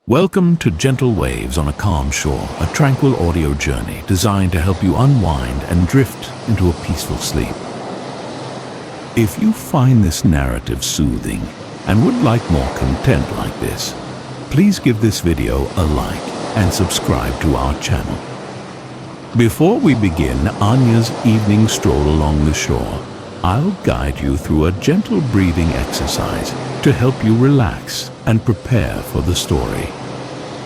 Welcome to Gentle Waves on a Calm Shore, a tranquil audio journey designed to help you unwind and drift into a peaceful sleep. If you find this narrative soothing and would like more content like this, please give this video a like and subscribe to our channel. Before we begin Anya's evening stroll along the shore, I'll guide you through a gentle breathing exercise to help you relax and prepare for the story.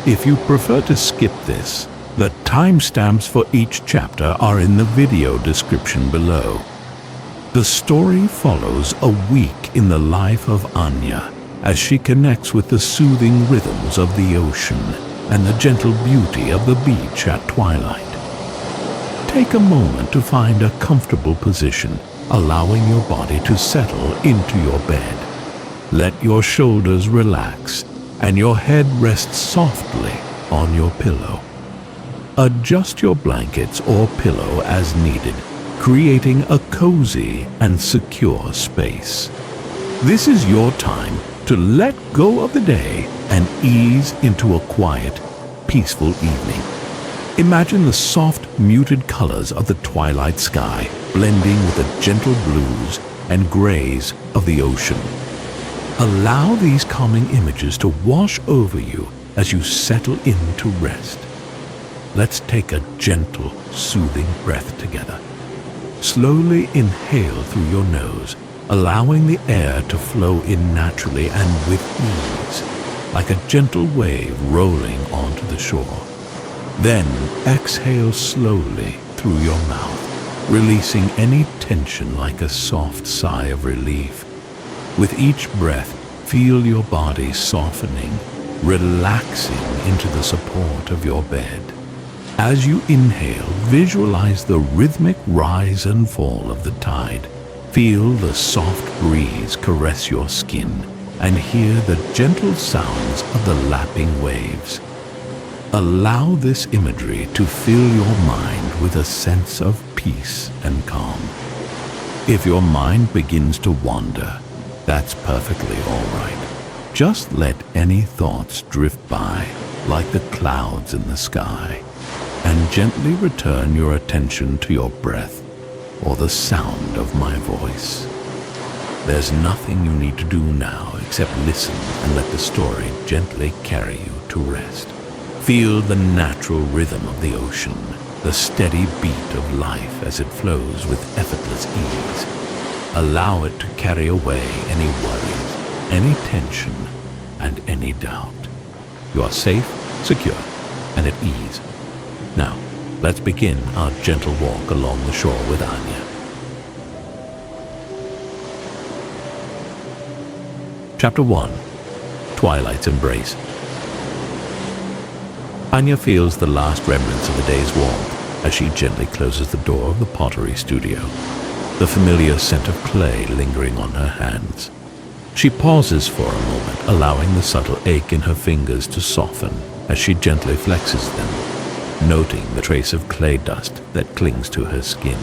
If you prefer to skip this, the timestamps for each chapter are in the video description below. The story follows a week in the life of Anya as she connects with the soothing rhythms of the ocean and the gentle beauty of the beach at twilight. Take a moment to find a comfortable position, allowing your body to settle into your bed. Let your shoulders relax and your head rest softly on your pillow. Adjust your blankets or pillow as needed, creating a cozy and secure space. This is your time to let go of the day and ease into a quiet, peaceful evening. Imagine the soft, muted colors of the twilight sky blending with the gentle blues and grays of the ocean. Allow these calming images to wash over you as you settle into rest. Let's take a gentle, soothing breath together. Slowly inhale through your nose, allowing the air to flow in naturally and with ease, like a gentle wave rolling onto the shore. Then exhale slowly through your mouth, releasing any tension like a soft sigh of relief. With each breath, feel your body softening, relaxing into the support of your bed. As you inhale, visualize the rhythmic rise and fall of the tide. Feel the soft breeze caress your skin and hear the gentle sounds of the lapping waves. Allow this imagery to fill your mind with a sense of peace and calm. If your mind begins to wander, that's perfectly all right. Just let any thoughts drift by like the clouds in the sky, and gently return your attention to your breath or the sound of my voice. There's nothing you need to do now except listen and let the story gently carry you to rest. Feel the natural rhythm of the ocean, the steady beat of life as it flows with effortless ease. Allow it to carry away any worries, any tension, and any doubt. You are safe, secure, and at ease. Now, let's begin our gentle walk along the shore with Anya. Chapter 1. Twilight's Embrace. Anya feels the last remnants of the day's warmth as she gently closes the door of the pottery studio, the familiar scent of clay lingering on her hands. She pauses for a moment, allowing the subtle ache in her fingers to soften as she gently flexes them, noting the trace of clay dust that clings to her skin.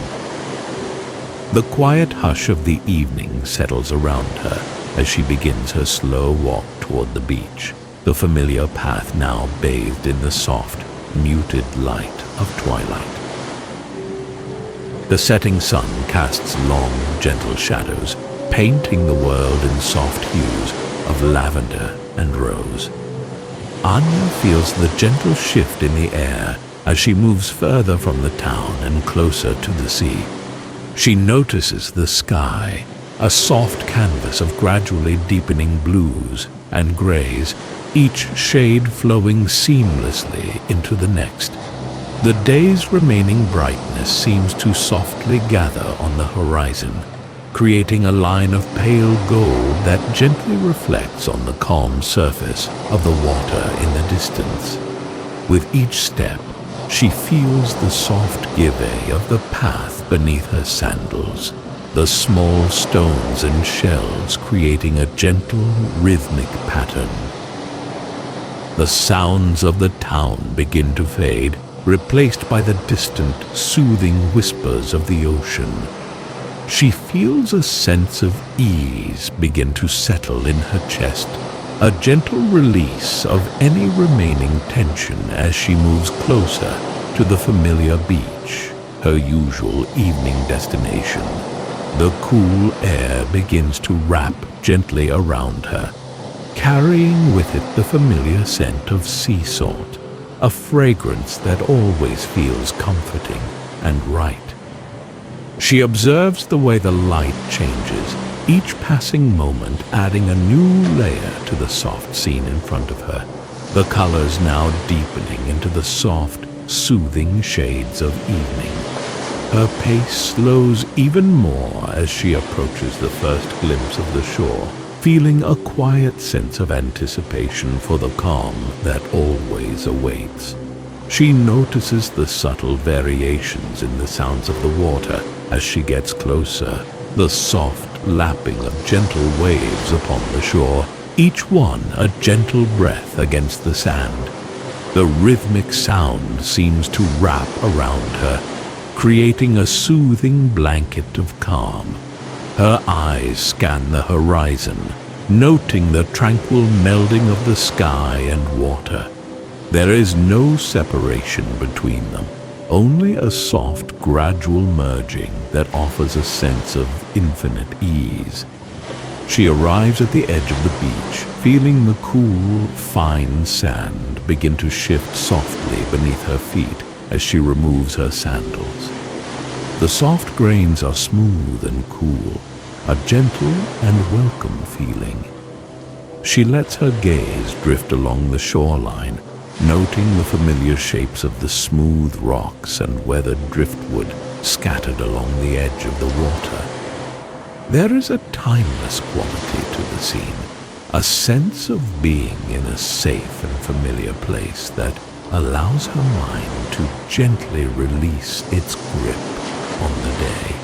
The quiet hush of the evening settles around her as she begins her slow walk toward the beach, the familiar path now bathed in the soft, muted light of twilight. The setting sun casts long, gentle shadows, painting the world in soft hues of lavender and rose. Anya feels the gentle shift in the air as she moves further from the town and closer to the sea. She notices the sky, a soft canvas of gradually deepening blues and grays, each shade flowing seamlessly into the next. The day's remaining brightness seems to softly gather on the horizon, creating a line of pale gold that gently reflects on the calm surface of the water in the distance. With each step, she feels the soft give of the path beneath her sandals, the small stones and shells creating a gentle, rhythmic pattern. The sounds of the town begin to fade, replaced by the distant, soothing whispers of the ocean. She feels a sense of ease begin to settle in her chest, a gentle release of any remaining tension as she moves closer to the familiar beach, her usual evening destination. The cool air begins to wrap gently around her, carrying with it the familiar scent of sea salt, a fragrance that always feels comforting and right. She observes the way the light changes, each passing moment adding a new layer to the soft scene in front of her, the colors now deepening into the soft, soothing shades of evening. Her pace slows even more as she approaches the first glimpse of the shore, feeling a quiet sense of anticipation for the calm that always awaits. She notices the subtle variations in the sounds of the water as she gets closer, the soft lapping of gentle waves upon the shore, each one a gentle breath against the sand. The rhythmic sound seems to wrap around her, creating a soothing blanket of calm. Her eyes scan the horizon, noting the tranquil melding of the sky and water. There is no separation between them, only a soft, gradual merging that offers a sense of infinite ease. She arrives at the edge of the beach, feeling the cool, fine sand begin to shift softly beneath her feet as she removes her sandals. The soft grains are smooth and cool, a gentle and welcome feeling. She lets her gaze drift along the shoreline, noting the familiar shapes of the smooth rocks and weathered driftwood scattered along the edge of the water. There is a timeless quality to the scene, a sense of being in a safe and familiar place that allows her mind to gently release its grip on the day.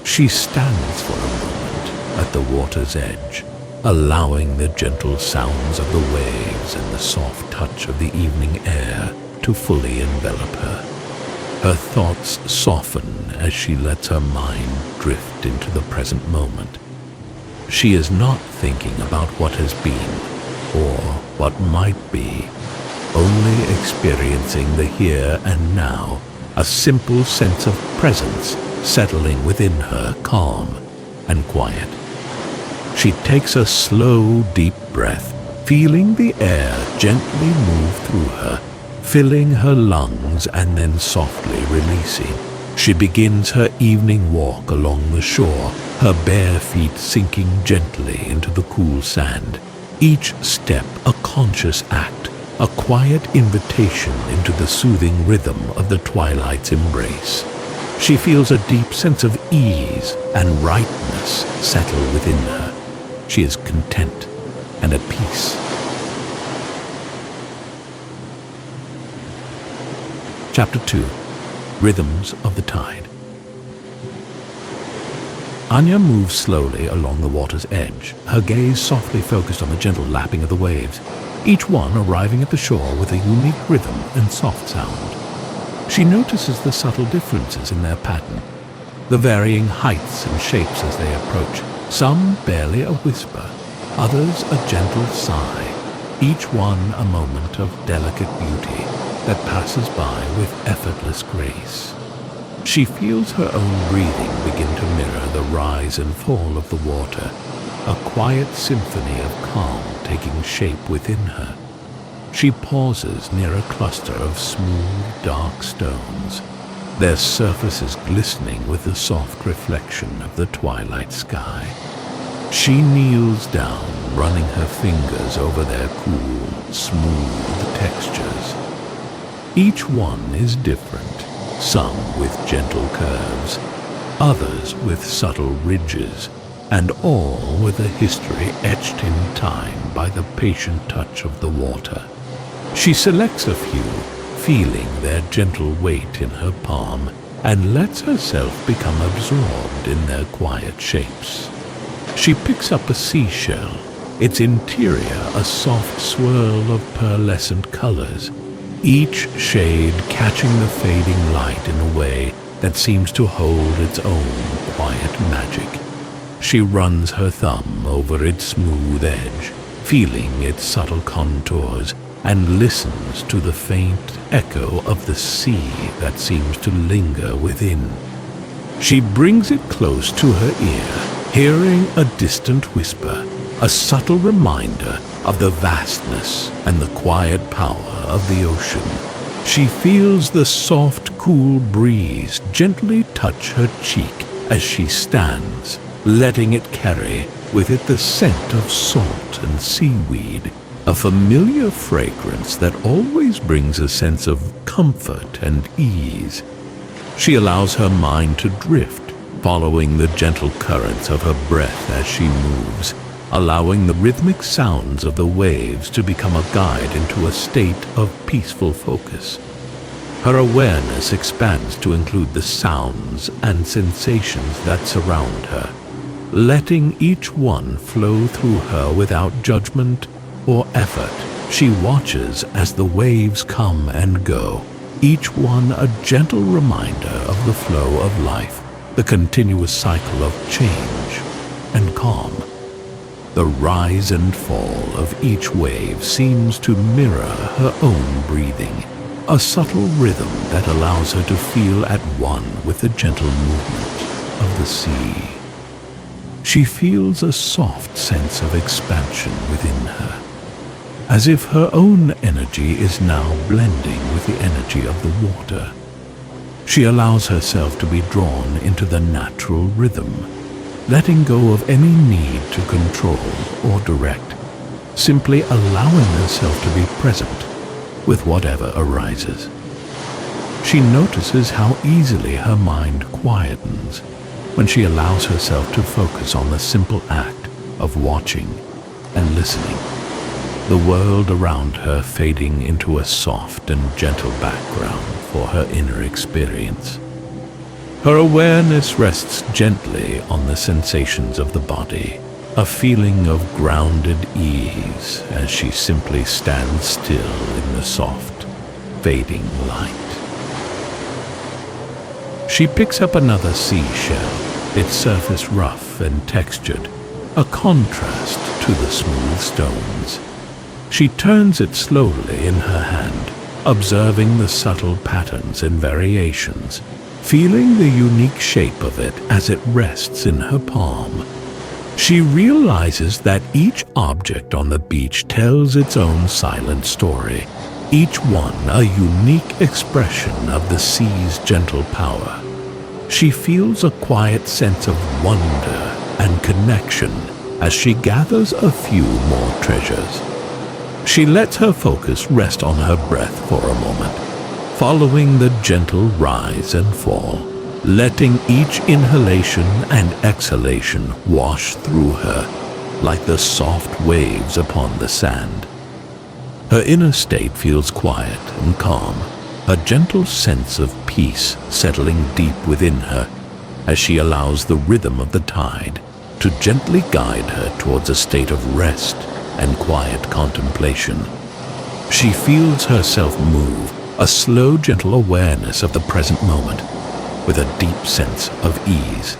She stands for a moment at the water's edge, allowing the gentle sounds of the waves and the soft touch of the evening air to fully envelop her. Her thoughts soften as she lets her mind drift into the present moment. She is not thinking about what has been or what might be, only experiencing the here and now, a simple sense of presence settling within her, calm and quiet. She takes a slow, deep breath, feeling the air gently move through her, filling her lungs and then softly releasing. She begins her evening walk along the shore, her bare feet sinking gently into the cool sand, each step a conscious act, a quiet invitation into the soothing rhythm of the twilight's embrace. She feels a deep sense of ease and rightness settle within her. She is content and at peace. Chapter 2. Rhythms of the Tide. Anya moves slowly along the water's edge, her gaze softly focused on the gentle lapping of the waves, each one arriving at the shore with a unique rhythm and soft sound. She notices the subtle differences in their pattern, the varying heights and shapes as they approach, some barely a whisper, others a gentle sigh, each one a moment of delicate beauty that passes by with effortless grace. She feels her own breathing begin to mirror the rise and fall of the water, a quiet symphony of calm taking shape within her. She pauses near a cluster of smooth, dark stones, their surfaces glistening with the soft reflection of the twilight sky. She kneels down, running her fingers over their cool, smooth textures. Each one is different, some with gentle curves, others with subtle ridges, and all with a history etched in time by the patient touch of the water. She selects a few, feeling their gentle weight in her palm, and lets herself become absorbed in their quiet shapes. She picks up a seashell, its interior a soft swirl of pearlescent colors, each shade catching the fading light in a way that seems to hold its own quiet magic. She runs her thumb over its smooth edge, feeling its subtle contours, and listens to the faint echo of the sea that seems to linger within. She brings it close to her ear, hearing a distant whisper, a subtle reminder of the vastness and the quiet power of the ocean. She feels the soft, cool breeze gently touch her cheek as she stands, letting it carry with it the scent of salt and seaweed, a familiar fragrance that always brings a sense of comfort and ease. She allows her mind to drift, following the gentle currents of her breath as she moves, allowing the rhythmic sounds of the waves to become a guide into a state of peaceful focus. Her awareness expands to include the sounds and sensations that surround her, letting each one flow through her without judgment or effort. She watches as the waves come and go, each one a gentle reminder of the flow of life, the continuous cycle of change and calm. The rise and fall of each wave seems to mirror her own breathing, a subtle rhythm that allows her to feel at one with the gentle movement of the sea. She feels a soft sense of expansion within her, as if her own energy is now blending with the energy of the water. She allows herself to be drawn into the natural rhythm, letting go of any need to control or direct, simply allowing herself to be present with whatever arises. She notices how easily her mind quietens when she allows herself to focus on the simple act of watching and listening, the world around her fading into a soft and gentle background for her inner experience. Her awareness rests gently on the sensations of the body, a feeling of grounded ease as she simply stands still in the soft, fading light. She picks up another seashell, its surface rough and textured, a contrast to the smooth stones. She turns it slowly in her hand, observing the subtle patterns and variations, feeling the unique shape of it as it rests in her palm. She realizes that each object on the beach tells its own silent story, each one a unique expression of the sea's gentle power. She feels a quiet sense of wonder and connection as she gathers a few more treasures. She lets her focus rest on her breath for a moment, following the gentle rise and fall, letting each inhalation and exhalation wash through her like the soft waves upon the sand. Her inner state feels quiet and calm, a gentle sense of peace settling deep within her as she allows the rhythm of the tide to gently guide her towards a state of rest and quiet contemplation. She feels herself move, a slow, gentle awareness of the present moment, with a deep sense of ease.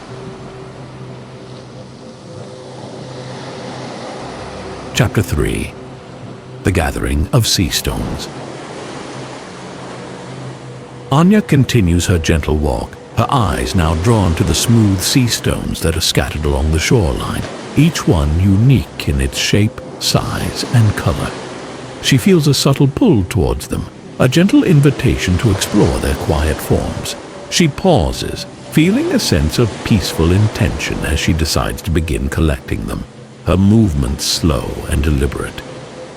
Chapter 3. The Gathering of Sea Stones. Anya continues her gentle walk, her eyes now drawn to the smooth sea stones that are scattered along the shoreline, each one unique in its shape, size, and color. She feels a subtle pull towards them, a gentle invitation to explore their quiet forms. She pauses, feeling a sense of peaceful intention as she decides to begin collecting them, her movements slow and deliberate.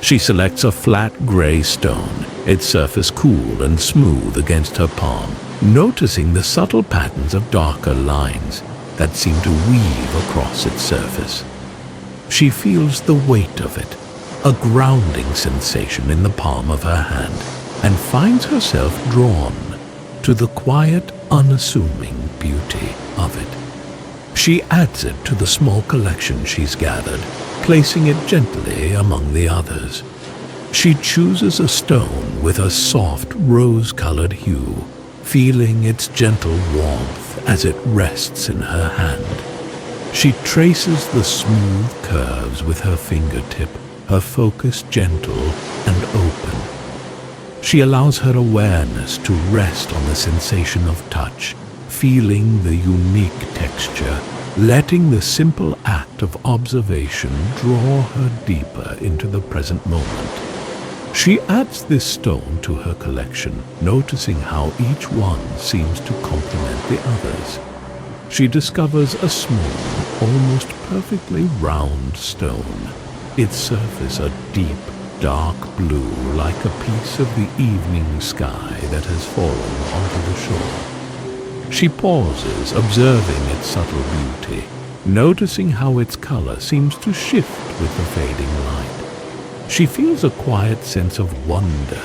She selects a flat gray stone, its surface cool and smooth against her palm, noticing the subtle patterns of darker lines that seem to weave across its surface. She feels the weight of it, a grounding sensation in the palm of her hand, and finds herself drawn to the quiet, unassuming beauty of it. She adds it to the small collection she's gathered, placing it gently among the others. She chooses a stone with a soft, rose-colored hue, feeling its gentle warmth as it rests in her hand. She traces the smooth curves with her fingertip, her focus gentle and open. She allows her awareness to rest on the sensation of touch, feeling the unique texture, letting the simple act of observation draw her deeper into the present moment. She adds this stone to her collection, noticing how each one seems to complement the others. She discovers a small, almost perfectly round stone, its surface a deep, dark blue like a piece of the evening sky that has fallen onto the shore. She pauses, observing its subtle beauty, noticing how its color seems to shift with the fading light. She feels a quiet sense of wonder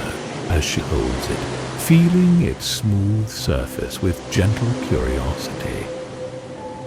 as she holds it, feeling its smooth surface with gentle curiosity.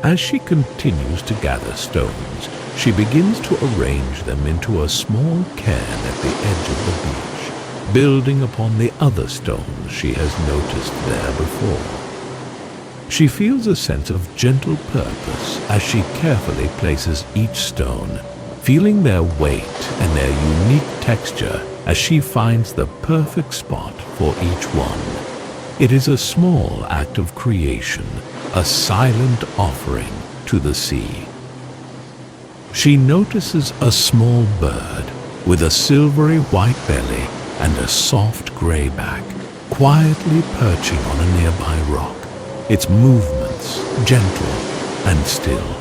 As she continues to gather stones, she begins to arrange them into a small cairn at the edge of the beach, building upon the other stones she has noticed there before. She feels a sense of gentle purpose as she carefully places each stone, feeling their weight and their unique texture as she finds the perfect spot for each one. It is a small act of creation, a silent offering to the sea. She notices a small bird with a silvery white belly and a soft gray back, quietly perching on a nearby rock, its movements gentle and still.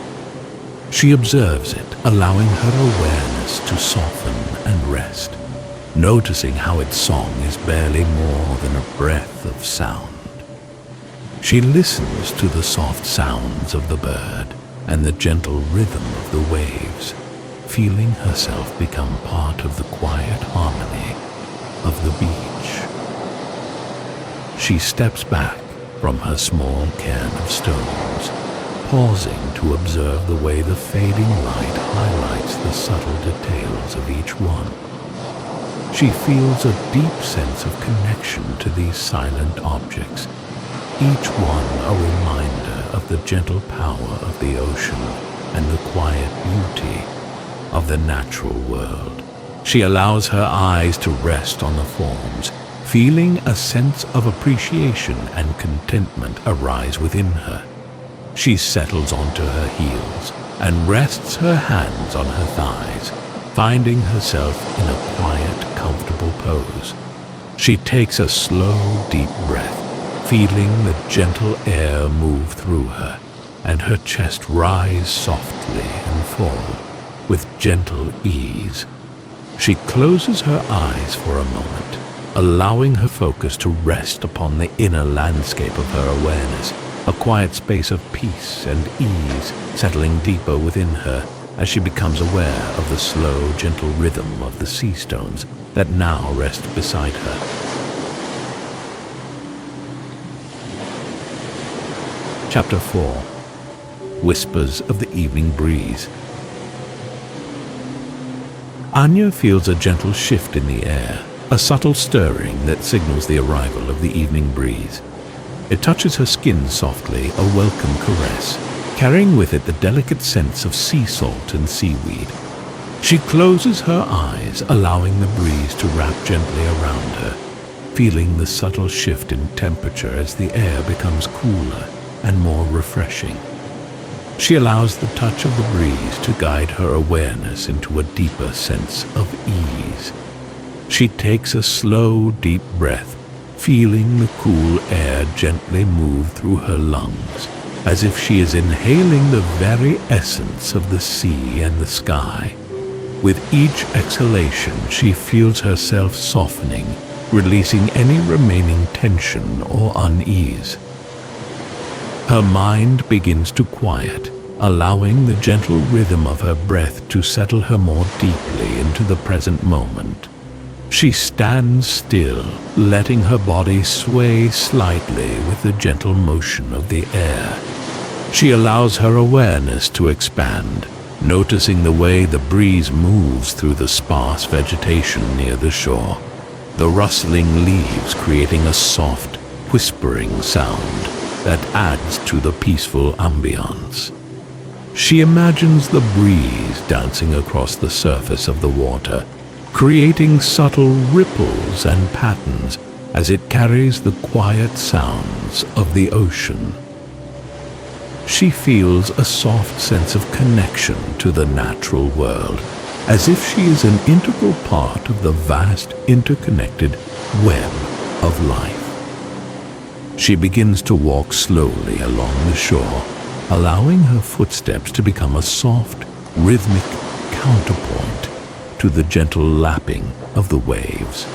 She observes it, allowing her awareness to soften and rest, noticing how its song is barely more than a breath of sound. She listens to the soft sounds of the bird and the gentle rhythm of the waves, feeling herself become part of the quiet harmony of the beach. She steps back from her small cairn of stones, pausing to observe the way the fading light highlights the subtle details of each one. She feels a deep sense of connection to these silent objects, each one a reminder of the gentle power of the ocean and the quiet beauty of the natural world. She allows her eyes to rest on the forms, feeling a sense of appreciation and contentment arise within her. She settles onto her heels and rests her hands on her thighs, finding herself in a quiet, comfortable pose. She takes a slow, deep breath, feeling the gentle air move through her, and her chest rise softly and fall with gentle ease. She closes her eyes for a moment, allowing her focus to rest upon the inner landscape of her awareness, a quiet space of peace and ease settling deeper within her as she becomes aware of the slow, gentle rhythm of the sea stones that now rest beside her. Chapter 4. Whispers of the Evening Breeze. Anya feels a gentle shift in the air, a subtle stirring that signals the arrival of the evening breeze. It touches her skin softly, a welcome caress, carrying with it the delicate sense of sea salt and seaweed. She closes her eyes, allowing the breeze to wrap gently around her, feeling the subtle shift in temperature as the air becomes cooler and more refreshing. She allows the touch of the breeze to guide her awareness into a deeper sense of ease. She takes a slow, deep breath, feeling the cool air gently move through her lungs, as if she is inhaling the very essence of the sea and the sky. With each exhalation, she feels herself softening, releasing any remaining tension or unease. Her mind begins to quiet, allowing the gentle rhythm of her breath to settle her more deeply into the present moment. She stands still, letting her body sway slightly with the gentle motion of the air. She allows her awareness to expand, noticing the way the breeze moves through the sparse vegetation near the shore, the rustling leaves creating a soft, whispering sound that adds to the peaceful ambience. She imagines the breeze dancing across the surface of the water, creating subtle ripples and patterns as it carries the quiet sounds of the ocean. She feels a soft sense of connection to the natural world, as if she is an integral part of the vast, interconnected web of life. She begins to walk slowly along the shore, allowing her footsteps to become a soft, rhythmic counterpoint to the gentle lapping of the waves.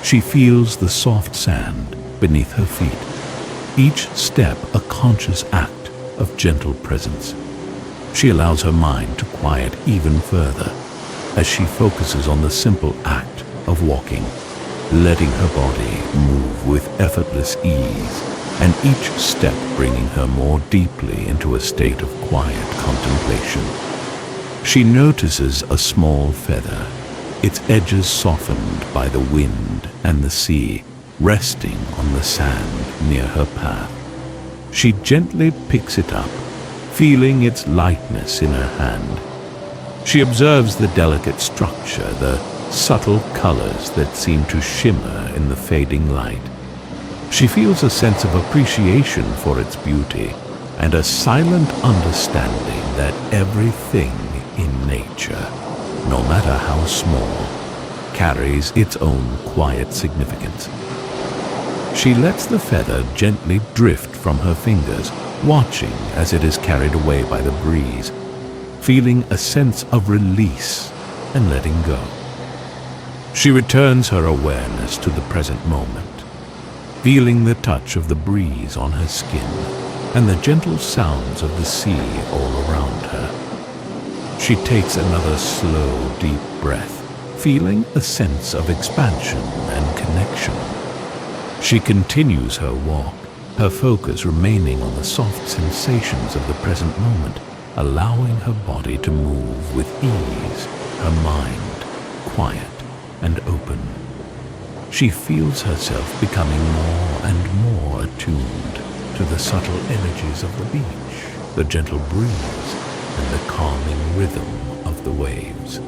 She feels the soft sand beneath her feet, each step a conscious act of gentle presence. She allows her mind to quiet even further as she focuses on the simple act of walking, letting her body move with effortless ease, and each step bringing her more deeply into a state of quiet contemplation. She notices a small feather, its edges softened by the wind and the sea, resting on the sand near her path. She gently picks it up, feeling its lightness in her hand. She observes the delicate structure, the subtle colors that seem to shimmer in the fading light. She feels a sense of appreciation for its beauty and a silent understanding that everything in nature, no matter how small, carries its own quiet significance. She lets the feather gently drift from her fingers, watching as it is carried away by the breeze, feeling a sense of release and letting go. She returns her awareness to the present moment, feeling the touch of the breeze on her skin and the gentle sounds of the sea all around her. She takes another slow, deep breath, feeling a sense of expansion and connection. She continues her walk, her focus remaining on the soft sensations of the present moment, allowing her body to move with ease, her mind quiet and open. She feels herself becoming more and more attuned to the subtle energies of the beach, the gentle breeze, and the calming rhythm of the waves.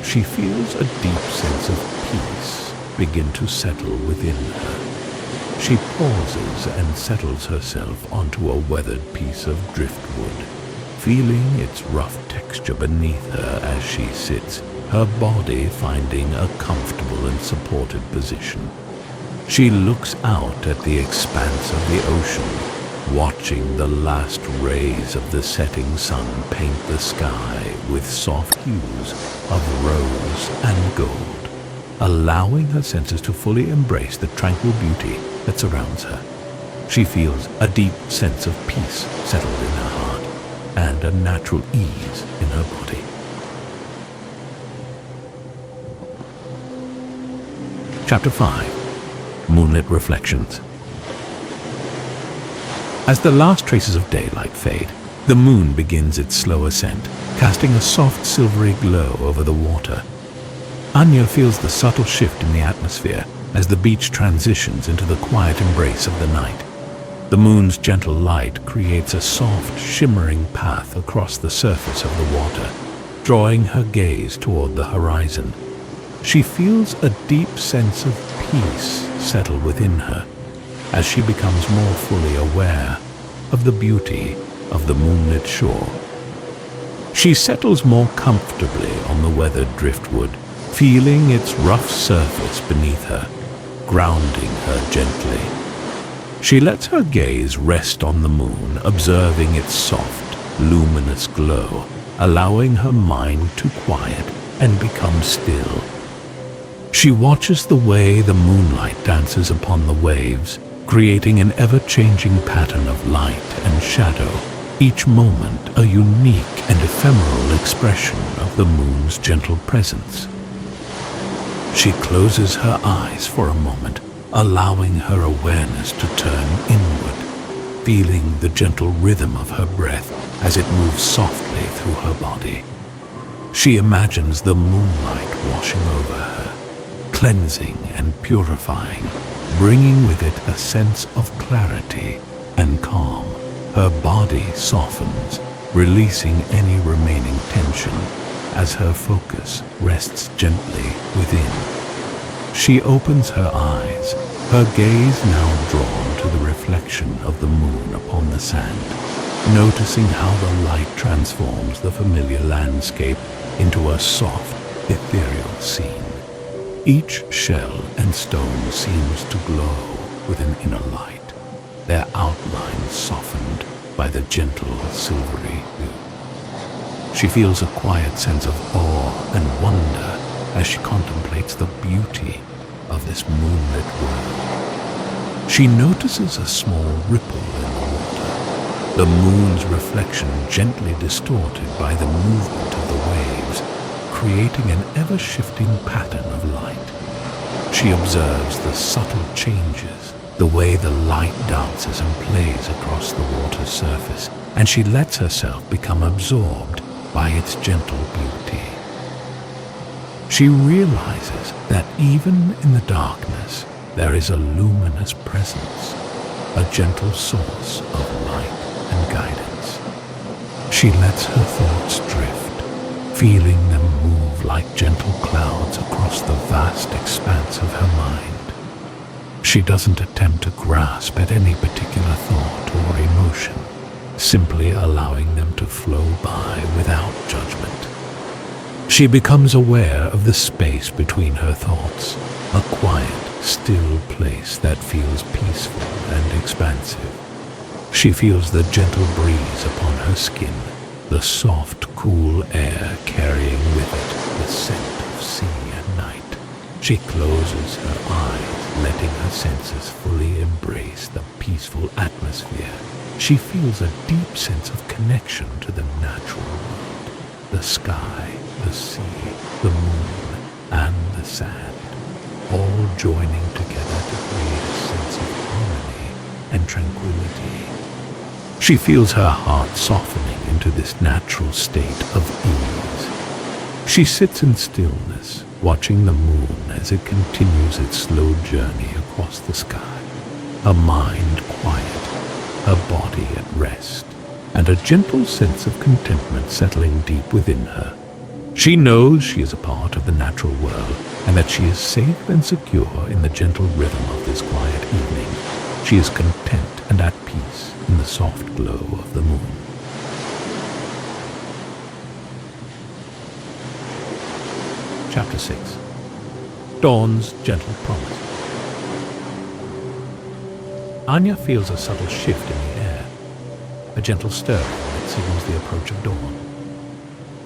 She feels a deep sense of peace begin to settle within her. She pauses and settles herself onto a weathered piece of driftwood, feeling its rough texture beneath her as she sits, her body finding a comfortable and supported position. She looks out at the expanse of the ocean, watching the last rays of the setting sun paint the sky with soft hues of rose and gold, allowing her senses to fully embrace the tranquil beauty that surrounds her. She feels a deep sense of peace settled in her heart and a natural ease in her body. Chapter 5. Moonlit Reflections. As the last traces of daylight fade, the moon begins its slow ascent, casting a soft silvery glow over the water. Anya feels the subtle shift in the atmosphere as the beach transitions into the quiet embrace of the night. The moon's gentle light creates a soft, shimmering path across the surface of the water, drawing her gaze toward the horizon. She feels a deep sense of peace settle within her as she becomes more fully aware of the beauty of the moonlit shore. She settles more comfortably on the weathered driftwood, feeling its rough surface beneath her, grounding her gently. She lets her gaze rest on the moon, observing its soft, luminous glow, allowing her mind to quiet and become still. She watches the way the moonlight dances upon the waves, creating an ever-changing pattern of light and shadow, each moment a unique and ephemeral expression of the moon's gentle presence. She closes her eyes for a moment, allowing her awareness to turn inward, feeling the gentle rhythm of her breath as it moves softly through her body. She imagines the moonlight washing over her, cleansing and purifying, bringing with it a sense of clarity and calm. Her body softens, releasing any remaining tension as her focus rests gently within. She opens her eyes, her gaze now drawn to the reflection of the moon upon the sand, noticing how the light transforms the familiar landscape into a soft, ethereal scene. Each shell and stone seems to glow with an inner light, their outlines softened by the gentle silvery hue. She feels a quiet sense of awe and wonder as she contemplates the beauty of this moonlit world. She notices a small ripple in the water, the moon's reflection gently distorted by the movement of the waves, creating an ever-shifting pattern of light. She observes the subtle changes, the way the light dances and plays across the water's surface, and she lets herself become absorbed by its gentle beauty. She realizes that even in the darkness, there is a luminous presence, a gentle source of light and guidance. She lets her thoughts drift, feeling them move like gentle clouds across the vast expanse of her mind. She doesn't attempt to grasp at any particular thought or emotion, simply allowing them to flow by without judgment. She becomes aware of the space between her thoughts, a quiet, still place that feels peaceful and expansive. She feels the gentle breeze upon her skin, the soft, cool air carrying with it the scent of sea and night. She closes her eyes, letting her senses fully embrace the peaceful atmosphere. She feels a deep sense of connection to the natural world, the sky, the sea, the moon, and the sand, all joining together to create a sense of harmony and tranquility. She feels her heart softening into this natural state of ease. She sits in stillness, watching the moon as it continues its slow journey across the sky, her mind quiet, her body at rest, and a gentle sense of contentment settling deep within her. She knows she is a part of the natural world and that she is safe and secure in the gentle rhythm of this quiet evening. She is content and at peace in the soft glow of the moon. Chapter 6. Dawn's Gentle Promise. Anya feels a subtle shift in the air, a gentle stirring that signals the approach of dawn.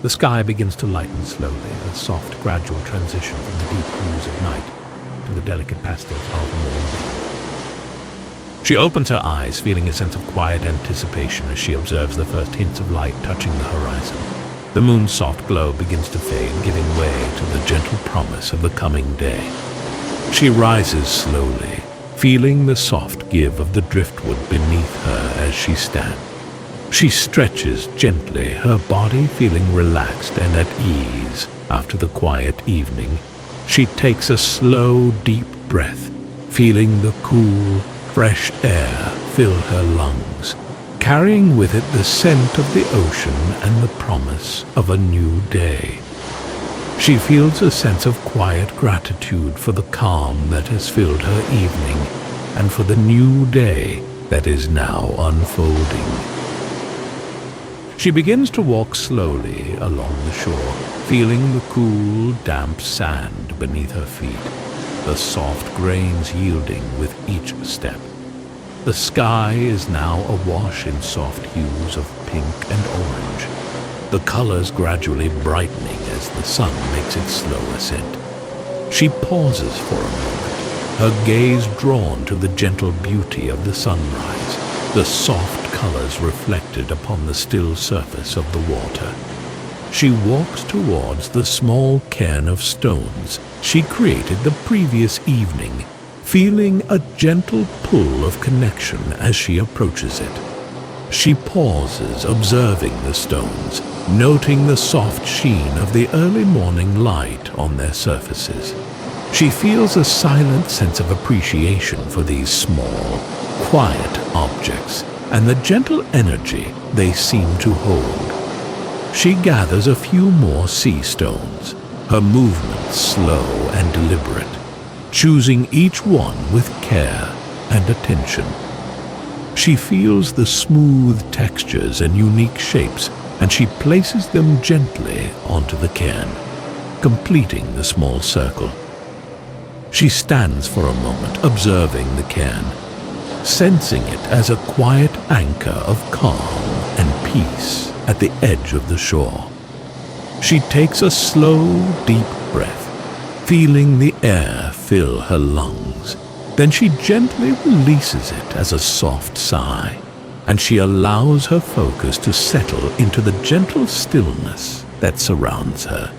The sky begins to lighten slowly, a soft, gradual transition from the deep hues of night to the delicate pastels of morning. She opens her eyes, feeling a sense of quiet anticipation as she observes the first hints of light touching the horizon. The moon's soft glow begins to fade, giving way to the gentle promise of the coming day. She rises slowly, feeling the soft give of the driftwood beneath her as she stands. She stretches gently, her body feeling relaxed and at ease after the quiet evening. She takes a slow, deep breath, feeling the cool, fresh air fill her lungs, carrying with it the scent of the ocean and the promise of a new day. She feels a sense of quiet gratitude for the calm that has filled her evening and for the new day that is now unfolding. She begins to walk slowly along the shore, feeling the cool, damp sand beneath her feet, the soft grains yielding with each step. The sky is now awash in soft hues of pink and orange, the colors gradually brightening as the sun makes its slow ascent. She pauses for a moment, her gaze drawn to the gentle beauty of the sunrise, the soft colors reflected upon the still surface of the water. She walks towards the small cairn of stones she created the previous evening, feeling a gentle pull of connection as she approaches it. She pauses, observing the stones, noting the soft sheen of the early morning light on their surfaces. She feels a silent sense of appreciation for these small, quiet objects, and the gentle energy they seem to hold. She gathers a few more sea stones, her movements slow and deliberate, choosing each one with care and attention. She feels the smooth textures and unique shapes, and she places them gently onto the cairn, completing the small circle. She stands for a moment observing the cairn, sensing it as a quiet anchor of calm and peace at the edge of the shore. She takes a slow, deep breath, feeling the air fill her lungs. Then she gently releases it as a soft sigh, and she allows her focus to settle into the gentle stillness that surrounds her.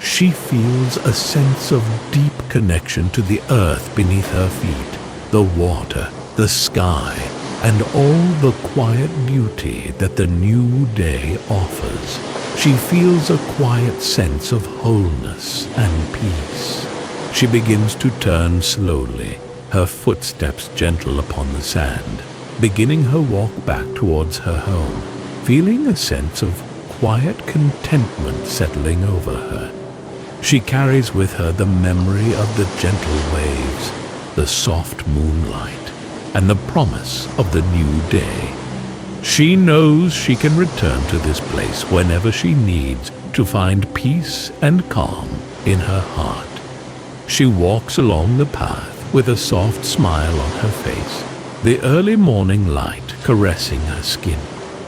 She feels a sense of deep connection to the earth beneath her feet, the water, the sky, and all the quiet beauty that the new day offers. She feels a quiet sense of wholeness and peace. She begins to turn slowly, her footsteps gentle upon the sand, beginning her walk back towards her home, feeling a sense of quiet contentment settling over her. She carries with her the memory of the gentle waves, the soft moonlight, and the promise of the new day. She knows she can return to this place whenever she needs to find peace and calm in her heart. She walks along the path with a soft smile on her face, the early morning light caressing her skin.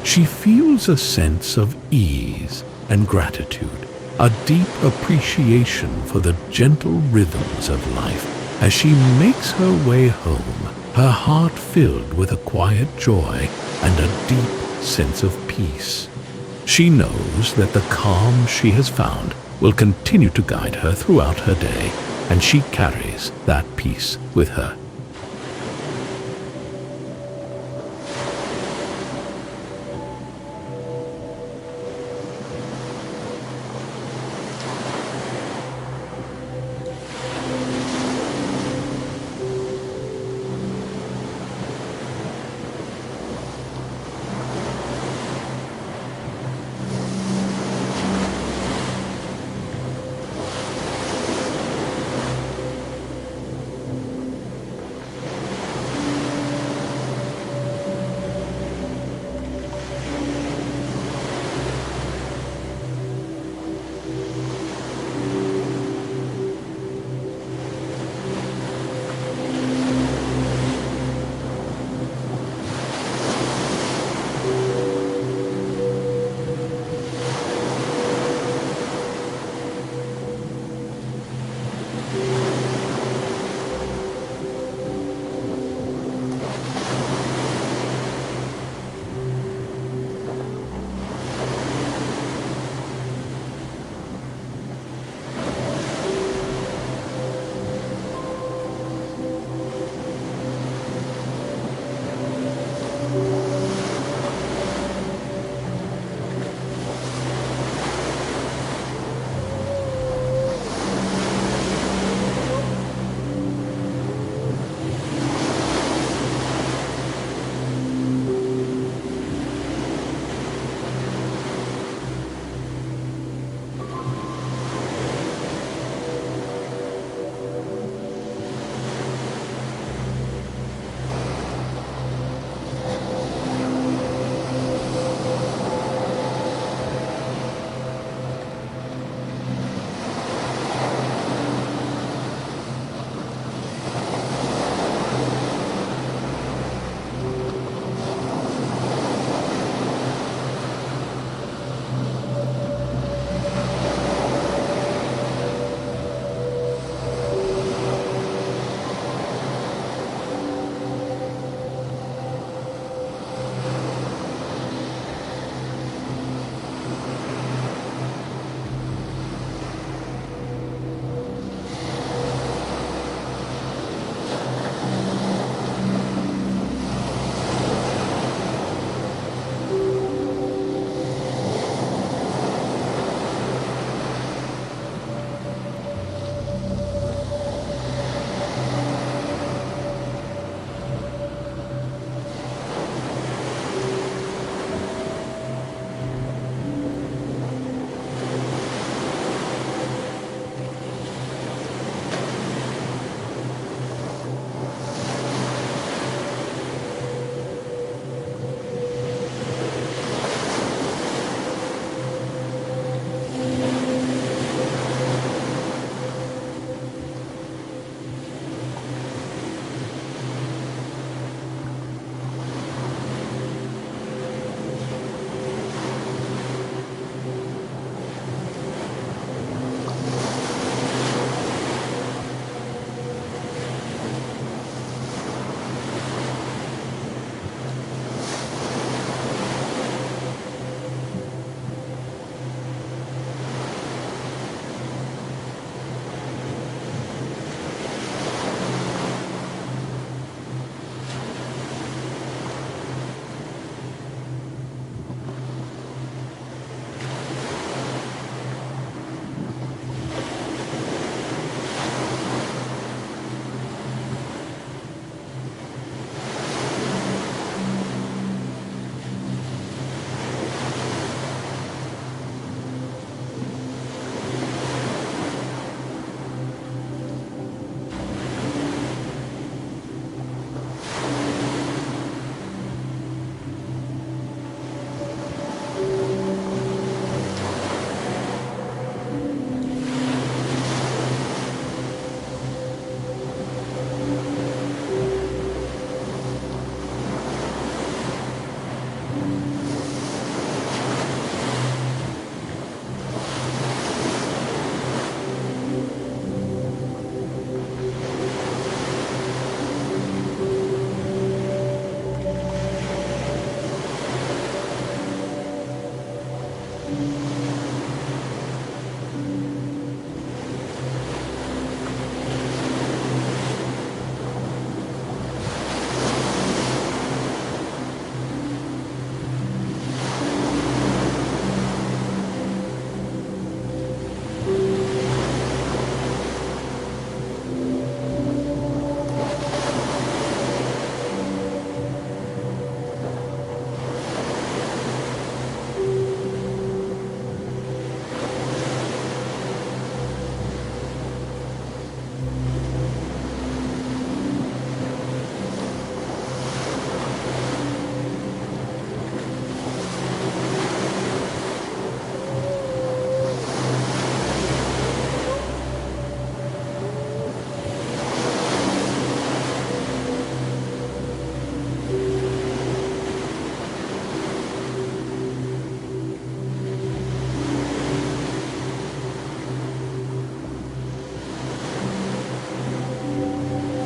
She feels a sense of ease and gratitude, a deep appreciation for the gentle rhythms of life. As she makes her way home, her heart filled with a quiet joy and a deep sense of peace. She knows that the calm she has found will continue to guide her throughout her day, and she carries that peace with her